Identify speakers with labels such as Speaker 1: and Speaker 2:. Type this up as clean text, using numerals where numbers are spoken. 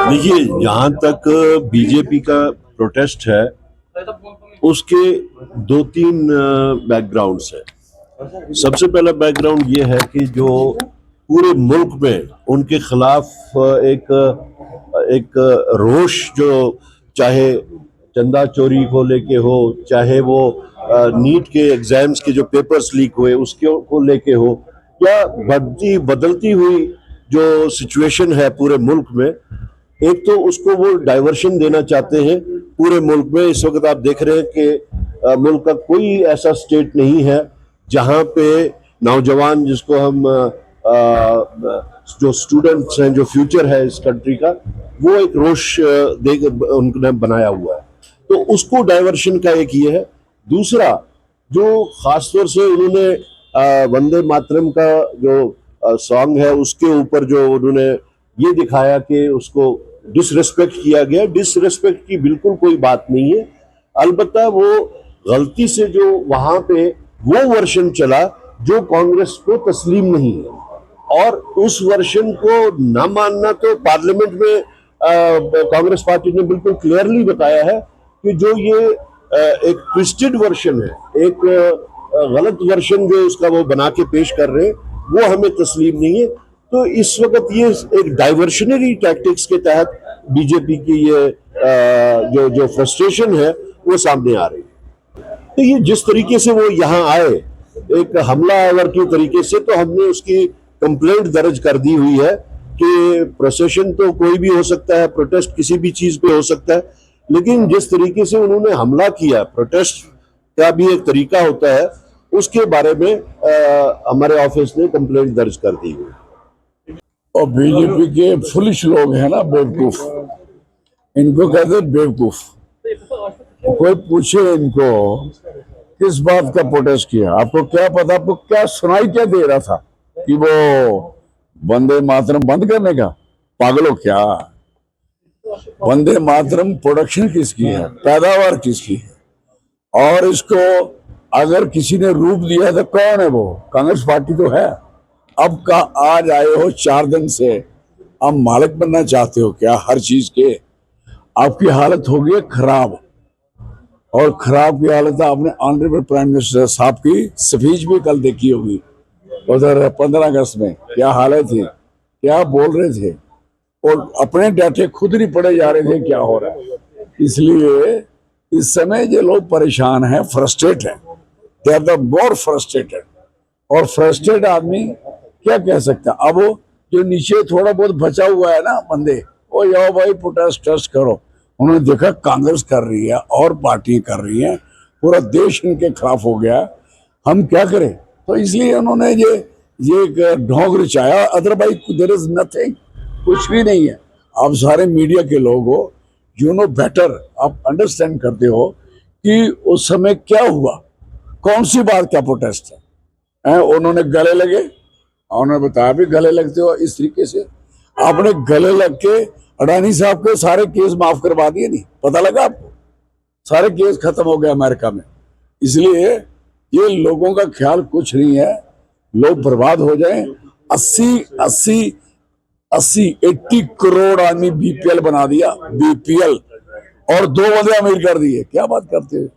Speaker 1: देखिए, जहाँ तक बीजेपी का प्रोटेस्ट है, उसके दो तीन बैकग्राउंड्स हैं। सबसे पहला बैकग्राउंड ये है कि जो पूरे मुल्क में उनके खिलाफ एक एक रोष, जो चाहे चंदा चोरी को लेके हो, चाहे वो नीट के एग्जाम्स के जो पेपर्स लीक हुए उसके को लेके हो, या बढ़ती बदलती हुई जो सिचुएशन है पूरे मुल्क में, एक तो उसको वो डाइवर्शन देना चाहते हैं पूरे मुल्क में। इस वक्त आप देख रहे हैं कि मुल्क का कोई ऐसा स्टेट नहीं है जहां पे नौजवान, जिसको हम जो स्टूडेंट्स हैं, जो फ्यूचर है इस कंट्री का, वो एक रोष उन्होंने बनाया हुआ है। तो उसको डाइवर्शन का एक ये है। दूसरा, जो खासतौर से उन्होंने वंदे मातरम का जो सॉन्ग है उसके ऊपर जो उन्होंने ये दिखाया कि उसको डिसरिस्पेक्ट किया गया। डिसरिस्पेक्ट की बिल्कुल कोई बात नहीं है, अलबत्ता वो गलती से जो वहां पे वो वर्शन चला जो कांग्रेस को तस्लीम नहीं है, और उस वर्शन को न मानना, तो पार्लियामेंट में कांग्रेस पार्टी ने बिल्कुल क्लियरली बताया है कि जो ये एक ट्विस्टेड वर्शन है, एक गलत वर्शन जो उसका वो बना के पेश कर रहे हैं, वो हमें तस्लीम नहीं है। तो इस वक्त ये एक डाइवर्शनरी टैक्टिक्स के तहत बीजेपी की ये जो फ्रस्ट्रेशन है वो सामने आ रही है। तो ये जिस तरीके से वो यहाँ आए एक हमलावर की तरीके से, तो हमने उसकी कंप्लेंट दर्ज कर दी हुई है कि प्रोसेशन तो कोई भी हो सकता है, प्रोटेस्ट किसी भी चीज पे हो सकता है, लेकिन जिस तरीके से उन्होंने हमला किया, प्रोटेस्ट का भी एक तरीका होता है, उसके बारे में हमारे ऑफिस ने कंप्लेंट दर्ज कर दी हुई।
Speaker 2: और बीजेपी के फुलिश लोग हैं ना, बेवकूफ, इनको कहते हैं बेवकूफ। कोई पूछे इनको किस बात का प्रोटेस्ट किया, आपको क्या पता, आपको क्या सुनाई क्या दे रहा था कि वो वंदे मातरम बंद करने का? पागलों क्या, वंदे मातरम प्रोडक्शन किसकी है, पैदावार किसकी है, और इसको अगर किसी ने रूप दिया तो कौन है वो? कांग्रेस पार्टी तो है। अब का आज आए हो 4 दिन से, अब मालिक बनना चाहते हो क्या हर चीज के? आपकी हालत होगी खराब, और खराब की हालत आपने ऑनरेबल प्राइम मिनिस्टर साहब की स्पीच भी कल देखी होगी उधर 15 अगस्त में, क्या हालत थी, क्या बोल रहे थे, और अपने डाटे खुद नहीं पढ़े जा रहे थे क्या हो रहा है। इसलिए इस समय जो लोग परेशान हैं, फ्रस्ट्रेट हैं, they are the more frustrated. और फ्रस्ट्रेट आदमी क्या कह सकता है? अब वो जो नीचे थोड़ा बहुत बचा हुआ है ना बंदे, वो यो भाई प्रोटेस्ट करो। उन्होंने देखा कांग्रेस कर रही है और पार्टी कर रही है, पूरा देश इनके खिलाफ हो गया, हम क्या करें? तो इसलिए उन्होंने ये ढोंग रचाया। अदरवाइज देयर इज नथिंग, कुछ भी नहीं है। आप सारे मीडिया के लोग हो, यू नो बेटर, आप अंडरस्टैंड करते हो कि उस समय क्या हुआ, कौन सी बात का प्रोटेस्ट है। उन्होंने गले लगे, उन्होंने बताया भी गले लगते हो इस तरीके से। आपने गले लग के अडानी साहब के सारे केस माफ करवा दिए, नहीं पता लगा आपको? सारे केस खत्म हो गए अमेरिका में। इसलिए ये लोगों का ख्याल कुछ नहीं है, लोग बर्बाद हो जाएं। 80 करोड़ आदमी बीपीएल बना दिया, बीपीएल, और 2 बंदे अमीर कर दिए। क्या बात करते हो?